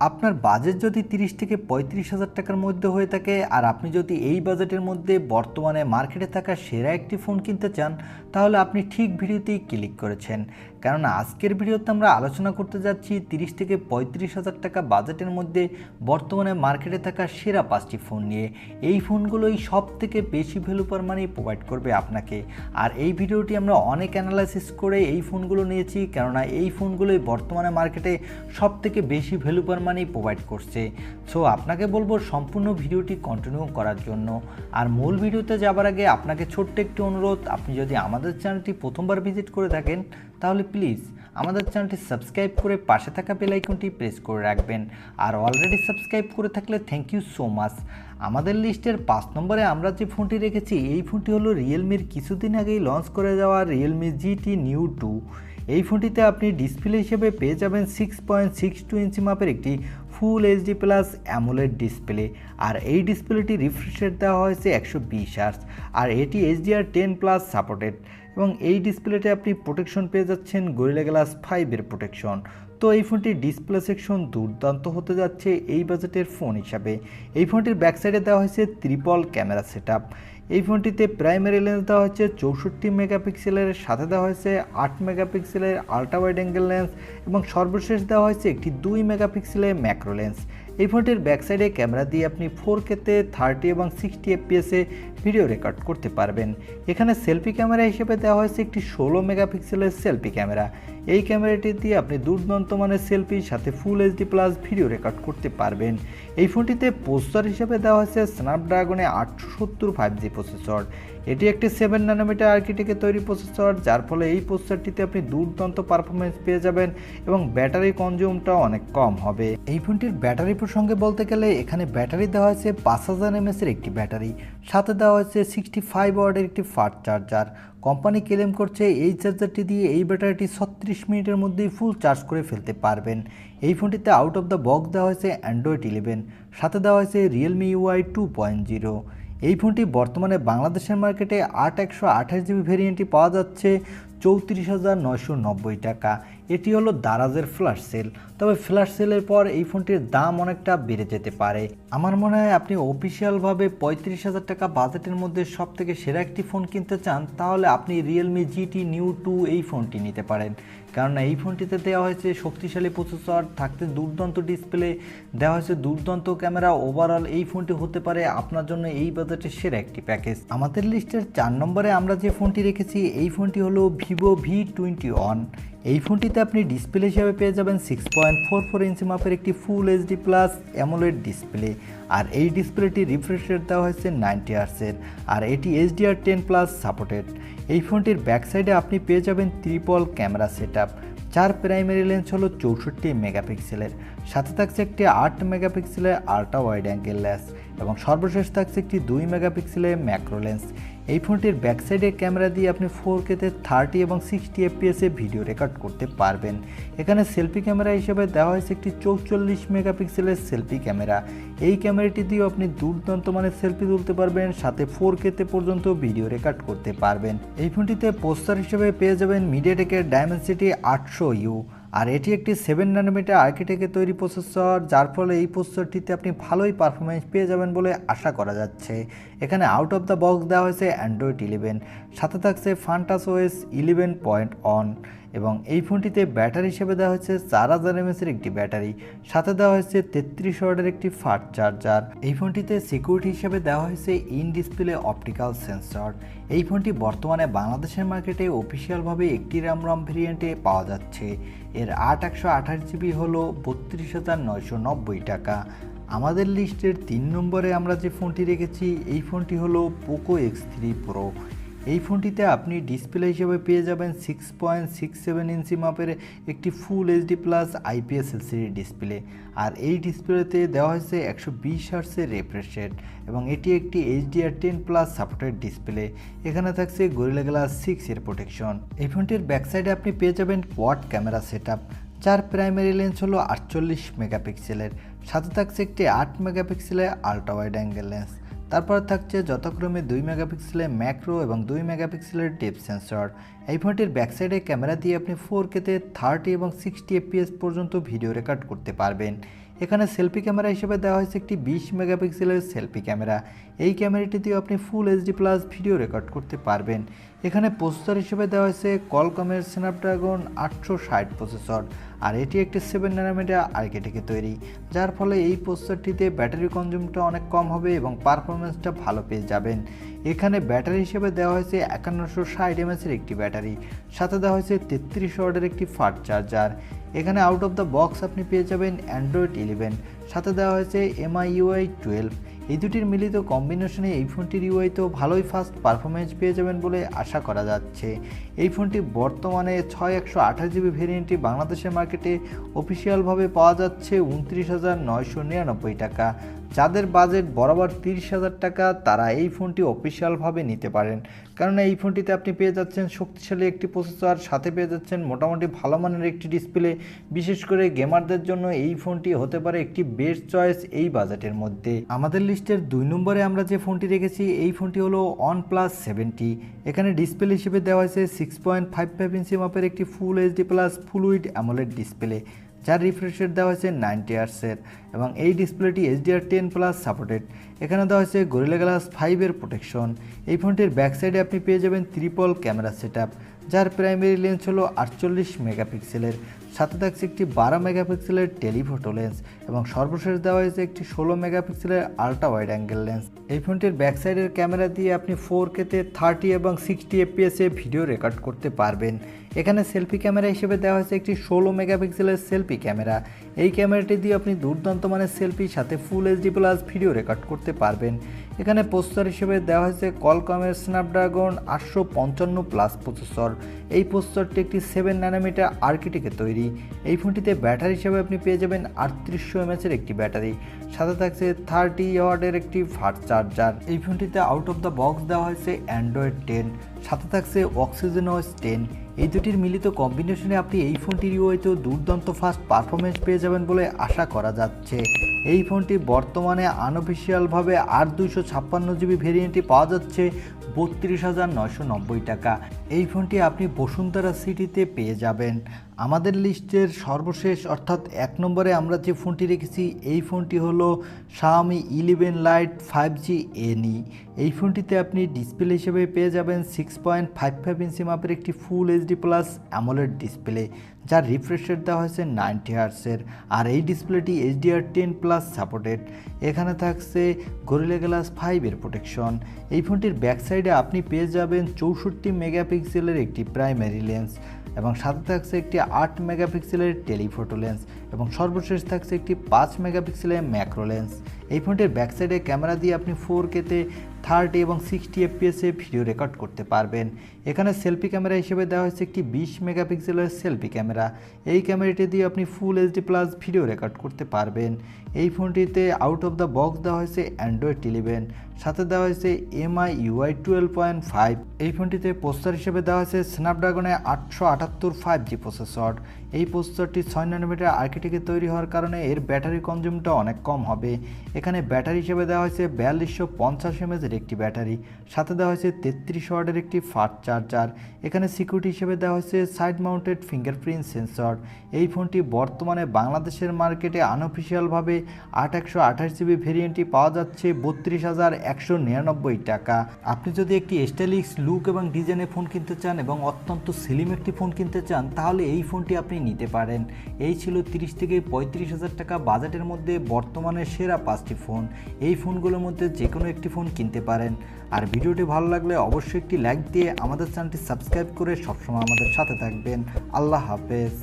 আপনার বাজেট যদি 30 থেকে 35,000 টাকার মধ্যে হয়ে থাকে আর আপনি যদি এই বাজেটের মধ্যে বর্তমানে মার্কেটে থাকা সেরা একটি ফোন কিনতে চান, তাহলে আপনি ঠিক ভিডিওতেই ক্লিক করেছেন। কারণ আজকের ভিডিওতে আমরা আলোচনা করতে যাচ্ছি 30 থেকে 35,000 টাকা বাজেটের মধ্যে বর্তমানে মার্কেটে থাকা সেরা 5টি ফোন নিয়ে। এই ফোনগুলোই সব থেকে বেশি ভ্যালু পার মানি প্রোভাইড করবে আপনাকে। আর এই ভিডিওটি আমরা অনেক অ্যানালাইসিস করে এই ফোনগুলো নিয়েছি, কেননা এই ফোনগুলোই বর্তমানে মার্কেটে সব থেকে বেশি ভ্যালু পার মানি প্রোভাইড করছে। সো আপনাকে বলবো সম্পূর্ণ ভিডিওটি কন্টিনিউ করার জন্য। আর মূল ভিডিওতে যাবার আগে আপনাকে ছোট্ট একটি অনুরোধ, আপনি যদি আমাদের চ্যানেলটি প্রথমবার ভিজিট করে থাকেন তাহলে প্লিজ আমাদের চ্যানেলটি সাবস্ক্রাইব করে পাশে থাকা বেল আইকনটি প্রেস করে রাখবেন। আর অলরেডি সাবস্ক্রাইব করে থাকলে থ্যাংক ইউ সো মাচ। আমাদের লিস্টের 5 নম্বরে আমরা যে ফোনটি রেখেছি এই ফোনটি হলো রিয়েলমির কিছুদিন আগেই লঞ্চ করে যাওয়া রিয়েলমি জিটি নিউ 2। এই ফোনটিতে আপনি ডিসপ্লে হিসেবে পেয়ে যাবেন 6.62 ইঞ্চি মাপের একটি full HD plus AMOLED display. আর এই ডিসপ্লেটি রিফ্রেশ রেট দেওয়া হয়েছে 120 হার্টজ, আর এটি HDR10+ সাপোর্টেড। এবং এই ডিসপ্লেতে আপনি প্রোটেকশন পেয়ে যাচ্ছেন গরিলা গ্লাস 5-এর প্রোটেকশন। তো এই ফোনটির ডিসপ্লে সেকশন দুর্দান্ত হতে যাচ্ছে এই বাজেটের ফোন হিসাবে। এই ফোনটির ব্যাক সাইডে দেওয়া হয়েছে ট্রিপল ক্যামেরা সেটআপ। এই ফোনটিতে প্রাইমারি লেন্স দেওয়া হয়েছে 64 মেগাপিক্সেলের, সাথে দেওয়া হয়েছে 8 মেগাপিক্সেলের আল্ট্রা ওয়াইড অ্যাঙ্গেল লেন্স এবং সর্বশেষ দেওয়া হয়েছে একটি 2 মেগাপিক্সেলের ম্যাক্রো লেন্স। এই ফোনটির ব্যাক সাইডে ক্যামেরা দিয়ে আপনি 4K-তে 30 এবং 60 FPS-এ ভিডিও রেকর্ড করতে পারবেন। এখানে সেলফি ক্যামেরা হিসেবে দেওয়া হয়েছে একটি 16 মেগাপিক্সেলের সেলফি ক্যামেরা। এই ক্যামেরাটি দিয়ে আপনি দুর্দান্ত মানের সেলফির সাথে ফুল এইচডি প্লাস ভিডিও রেকর্ড করতে পারবেন। এই ফোনটিতে প্রসেসর হিসেবে দেওয়া হয়েছে স্ন্যাপড্রাগনে 870 5G প্রসেসর। এটি একটি 7 ন্যানোমিটার আর্কিটেক্টে তৈরি প্রসেসর, যার ফলে এই প্রসেসরটিতে আপনি দুর্দান্ত পারফরমেন্স পেয়ে যাবেন এবং ব্যাটারি কনজিউমটাও অনেক কম হবে। এই ফোনটির ব্যাটারি প্রসঙ্গে বলতে গেলে এখানে ব্যাটারি দেওয়া হয়েছে 5000 mAh-এর একটি ব্যাটারি, সাথে দেওয়া হয়েছে 65 ওয়াটের একটি ফাস্ট চার্জার। কোম্পানি ক্লেম করছে এই চার্জারটি দিয়ে এই ব্যাটারিটি 36 মিনিটের মধ্যেই ফুল চার্জ করে ফেলতে পারবেন। এই ফোনটিতে আউট অফ দ্য বক্স দেওয়া হয়েছে অ্যান্ড্রয়েড 11, সাথে দেওয়া হয়েছে রিয়েলমি UI 2.0। এই ফোনটি বর্তমানে বাংলাদেশের মার্কেটে 128GB ভেরিয়েন্টটি পাওয়া যাচ্ছে 34,990 টাকা। এটি হলো দারাজের ফ্ল্যাশ সেল, তবে ফ্ল্যাশ সেলের পর এই ফোনটির দাম অনেকটা বেড়ে যেতে পারে। আমার মনে হয় আপনি অফিসিয়ালভাবে 35,000 টাকা বাজেটের মধ্যে সব থেকে সেরা একটি ফোন কিনতে চান, তাহলে আপনি রিয়েলমি জিটি নিউ 2 এই ফোনটি নিতে পারেন। কারণ এই ফোনটিতে দেওয়া হয়েছে শক্তিশালী প্রসেসর, থাকতে দুর্দান্ত ডিসপ্লে, দেওয়া হয়েছে দুর্দান্ত ক্যামেরা। ওভারঅল এই ফোনটি হতে পারে আপনার জন্য এই বাজেটের সেরা একটি প্যাকেজ। আমাদের লিস্টের 4 নম্বরে আমরা যে ফোনটি রেখেছি এই ফোনটি হলো ভিভো V21। এই ফোনটিতে আপনি ডিসপ্লে হিসেবে পেয়ে যাবেন 6.44 ইঞ্চি মাপের একটি full HD plus AMOLED display. আর এই ডিসপ্লেটি রিফ্রেশ রেট দেওয়া হয়েছে 90 হার্টজের, আর এটি HDR10+ সাপোর্টেড। এই ফোনটির ব্যাক সাইডে আপনি পেয়ে যাবেন triple camera setup. 4 primary lens হলো 64 মেগাপিক্সেলের, সাথে থাকছে একটি 8 মেগাপিক্সেলের আল্ট্রা ওয়াইড অ্যাঙ্গেল লেন্স এবং সর্বশেষ থাকছে একটি 2 মেগাপিক্সেলের ম্যাক্রো লেন্স। এই ফোনটির ব্যাক সাইডে ক্যামেরা দিয়ে আপনি 4K-তে 30 এবং 60 FPS-এ ভিডিও রেকর্ড করতে পারবেন। এখানে সেলফি ক্যামেরা হিসেবে দেওয়া হয়েছে একটি 44 মেগাপিক্সেলের সেলফি ক্যামেরা। এই ক্যামেরাটি দিয়েও আপনি দুর্দান্ত মানের সেলফি তুলতে পারবেন, সাথে 4K-তে পর্যন্ত ভিডিও রেকর্ড করতে পারবেন। এই ফোনটিতে প্রসেসর হিসেবে পেয়ে যাবেন মিডিয়াটেকের ডায়মেনসিটি 800U, আর এটি একটি 7 ন্যানোমিটার আর্কিটেক্টে তৈরি প্রসেসর, যার ফলে এই প্রসেসরটিতে আপনি ভালোই পারফরমেন্স পেয়ে যাবেন বলে আশা করা যাচ্ছে। এখানে আউট অফ দ্য বক্স দেওয়া হয়েছে অ্যান্ড্রয়েড 11, সাথে থাকছে FunTouchOS 11.1 এবং এই ফোনটিতে ব্যাটারি হিসেবে দেওয়া হয়েছে 4000 mAh-এর একটি ব্যাটারি, সাথে দেওয়া হয়েছে 33 ওয়াটের একটি ফাস্ট চার্জার। এই ফোনটিতে সিকিউরিটি হিসেবে দেওয়া হয়েছে ইন ডিসপ্লে অপটিক্যাল সেন্সর। এই ফোনটি বর্তমানে বাংলাদেশের মার্কেটে অফিসিয়ালভাবে একটি RAM ভেরিয়েন্টে পাওয়া যাচ্ছে। এর 828GB হলো 32,990 টাকা। আমাদের লিস্টের 3 নম্বরে আমরা যে ফোনটি রেখেছি এই ফোনটি হলো পোকো X3 Pro। এই ফোনটিতে আপনি ডিসপ্লে হিসেবে পেয়ে যাবেন 6.67 ইঞ্চি মাপের একটি full HD plus IPS LCD display, আর এই ডিসপ্লেতে দেওয়া হয়েছে 120 হার্টজের রিফ্রেশ রেট এবং এটি একটি HDR10+ সাপোর্টেড ডিসপ্লে। এখানে থাকছে গরিলা গ্লাস 6-এর প্রোটেকশন। এই ফোনটির ব্যাক সাইডে আপনি পেয়ে যাবেন quad camera setup. 4 primary lens হলো 48 মেগাপিক্সেলের, সাথে থাকছে একটি 8 মেগাপিক্সেলের আল্ট্রা ওয়াইড অ্যাঙ্গেল লেন্স। তারপর থাকছে যথাক্রমে 2 মেগাপিক্সেলের ম্যাক্রো এবং 2 মেগাপিক্সেলের ডেপথ সেন্সর। এই ফোনটির ব্যাক সাইডে ক্যামেরা দিয়ে আপনি 4K-তে 30 এবং 60 FPS পর্যন্ত ভিডিও রেকর্ড করতে পারবেন। এখানে সেলফি ক্যামেরা হিসেবে দেওয়া হয়েছে একটি 20 মেগাপিক্সেলের সেলফি ক্যামেরা। এই ক্যামেরাটি দিয়ে আপনি ফুল এইচডি প্লাস ভিডিও রেকর্ড করতে পারবেন। এখানে প্রসেসর হিসেবে দেওয়া হয়েছে কলকমের স্ন্যাপড্রাগন 860 প্রসেসর, আর এটি একটি 7 ন্যানোমিটার আর্কিটেক্টে তৈরি, যার ফলে এই প্রসেসরটিতে ব্যাটারি কনজিউমটা অনেক কম হবে এবং পারফরমেন্সটা ভালো পেয়ে যাবেন। এখানে ব্যাটারি হিসেবে দেওয়া হয়েছে 5160 এমএসের একটি ব্যাটারি, সাথে দেওয়া হয়েছে 33 ওয়াটের একটি ফাস্ট চার্জার। এখানে আউট অফ দ্য বক্স আপনি পেয়ে যাবেন অ্যান্ড্রয়েড 11, সাথে দেওয়া হয়েছে MIUI 12। এই দুটির মিলিত কম্বিনেশনে এই ফোনটির ইউআইতেও ভালোই ফাস্ট পারফরমেন্স পেয়ে যাবেন বলে আশা করা যাচ্ছে। এই ফোনটি বর্তমানে 6128GB ভেরিয়েন্টটি বাংলাদেশের মার্কেটে অফিসিয়ালভাবে পাওয়া যাচ্ছে 29,999 টাকা। যাদের বাজেট বরাবর 30,000 টাকা তারা এই ফোনটি অফিসিয়ালভাবে নিতে পারেন, কারণ এই ফোনটিতে আপনি পেয়ে যাচ্ছেন শক্তিশালী একটি প্রসেসর, সাথে পেয়ে যাচ্ছেন মোটামুটি ভালো মানের একটি ডিসপ্লে। বিশেষ করে গেমারদের জন্য এই ফোনটি হতে পারে একটি বেস্ট চয়েস এই বাজেটের মধ্যে। আমাদের লিস্টের 2 নম্বরে আমরা যে ফোনটি রেখেছি এই ফোনটি হলো OnePlus 7T। এখানে ডিসপ্লে হিসেবে দেওয়া হয়েছে 6.55 ইঞ্চি মাপের একটি ফুল এইচডি প্লাস ফুল উইড অ্যামোলেড ডিসপ্লে, যার রিফ্রেশ রেট দেওয়া হয়েছে 90 হার্টজের এবং এই ডিসপ্লেটি HDR10+ সাপোর্টেড। এখানে দেওয়া হয়েছে গরিলা গ্লাস 5 প্রোটেকশন। এই ফোনটির ব্যাক সাইডে আপনি পেয়ে যাবেন ট্রিপল ক্যামেরা সেটআপ, যার প্রাইমারি লেন্স হলো 48 মেগাপিক্সেলের, সাথে থাকছে একটি 12 মেগাপিক্সেলের টেলিফোটো লেন্স এবং সর্বশেষ দেওয়া হয়েছে একটি 16 মেগাপিক্সেলের আল্ট্রা ওয়াইড অ্যাঙ্গেল লেন্স। এই ফোনটির ব্যাক সাইডের ক্যামেরা দিয়ে আপনি 4Kতে 30 এবং 60 FPS ভিডিও রেকর্ড করতে পারবেন। এখানে সেলফি ক্যামেরা হিসেবে দেওয়া হয়েছে একটি 16 মেগাপিক্সেলের সেলফি ক্যামেরা। এই ক্যামেরাটি দিয়ে আপনি দুর্দান্ত মানের সেলফির সাথে ফুল এইচডি প্লাস ভিডিও রেকর্ড করতে পারবেন। এখানে প্রসেসর হিসেবে দেওয়া হয়েছে কলকমের স্ন্যাপড্রাগন 855+ প্রসেসর। এই প্রসেসরটি একটি 7 ন্যানোমিটার আর্কিটেক্টে তৈরি। এই ফোনটিতে ব্যাটারি হিসেবে আপনি পেয়ে যাবেন 3800 mAh একটি ব্যাটারি, সাথে থাকছে 30 ওয়াটের একটি ফাস্ট চার্জার। এই ফোনটিতে আউট অফ দ্য বক্স দেওয়া হয়েছে অ্যান্ড্রয়েড 10, সাথে থাকছে অক্সিজেনওস 10। এই দুটির মিলিত কম্বিনেশনে আপনি এই ফোনটির ইউআইতেও দুর্দান্ত ফাস্ট পারফরমেন্স পেয়ে যাবেন বলে আশা করা যাচ্ছে। এই ফোনটি বর্তমানে আনঅফিসিয়ালভাবে 256GB ভেরিয়েন্টটি পাওয়া যাচ্ছে 32,990 টাকা। এই ফোনটি আপনি বসুন্ধরা সিটিতে পেয়ে যাবেন। আমাদের লিস্টের সর্বশেষ অর্থাৎ 1 নম্বরে আমরা যে ফোনটি রেখেছি এই ফোনটি হলো Xiaomi 11 Lite 5G NE। এই ফোনটিতে আপনি ডিসপ্লে হিসেবে পেয়ে যাবেন 6.55 ইঞ্চি মাপের একটি full HD plus AMOLED display, যার রিফ্রেশ রেট দেওয়া হয়েছে 90 হার্টজের, আর এই ডিসপ্লেটি HDR10+ সাপোর্টেড। এখানে থাকছে গরিলা গ্লাস 5 প্রোটেকশন। এই ফোনটির ব্যাক সাইডে আপনি পেয়ে যাবেন 64 মেগাপিক্সেলের একটি প্রাইমারি লেন্স এবং সাথে থাকছে একটি 8 মেগাপিক্সেলের টেলিফোটো লেন্স এবং সর্বশেষ থাকছে একটি 5 মেগাপিক্সেলের ম্যাক্রো লেন্স। এই ফোনটির ব্যাক সাইডে ক্যামেরা দিয়ে আপনি 4Kতে 30 এবং 60 FPS ভিডিও রেকর্ড করতে পারবেন। এখানে সেলফি ক্যামেরা হিসেবে দেওয়া হয়েছে একটি 20 মেগাপিক্সেলের সেলফি ক্যামেরা। এই ক্যামেরাটি দিয়ে আপনি ফুল এইচডি প্লাস ভিডিও রেকর্ড করতে পারবেন। এই ফোনটিতে আউট অফ দ্য বক্স দেওয়া হয়েছে অ্যান্ড্রয়েড 11, সাথে দেওয়া হয়েছে MIUI 12.5। এই ফোনটিতে প্রসেসর হিসেবে দেওয়া হয়েছে স্ন্যাপড্রাগনের 878 5G প্রসেসর। এই প্রসেসরটি 6 ন্যানোমিটার আর্কিটেক্টে তৈরি হওয়ার কারণে এর ব্যাটারি কনজিউমটা অনেক কম হবে। এখানে ব্যাটারি হিসেবে দেওয়া হয়েছে 4250 mAh একটি ব্যাটারি, সাথে দেওয়া হয়েছে 33 ওয়াটের একটি ফাস্ট চার্জার। এখানে সিকিউরিটি হিসেবে দেওয়া হয়েছে সাইড মাউন্টেড ফিঙ্গারপ্রিন্ট সেন্সর। এই ফোনটি বর্তমানে বাংলাদেশের মার্কেটে আনঅফিসিয়ালভাবে 128GB ভেরিয়েন্টটি পাওয়া যাচ্ছে 32,199 টাকা। আপনি যদি একটি স্টাইলিশ লুক এবং ডিজাইনের ফোন কিনতে চান এবং অত্যন্ত স্লিম একটি ফোন কিনতে চান তাহলে এই ফোনটি আপনি নিতে পারেন। এই ছিল 30 থেকে 35,000 টাকা বাজেটের মধ্যে বর্তমানে সেরা 5টি ফোন। এই ফোনগুলোর মধ্যে যে কোনো একটি ফোন কিনতে পারেন। আর ভিডিওটি ভালো লাগলে অবশ্যই একটি লাইক দিয়ে আমাদের চ্যানেলটি সাবস্ক্রাইব করে সবসময় আমাদের সাথে থাকবেন। আল্লাহ হাফেজ।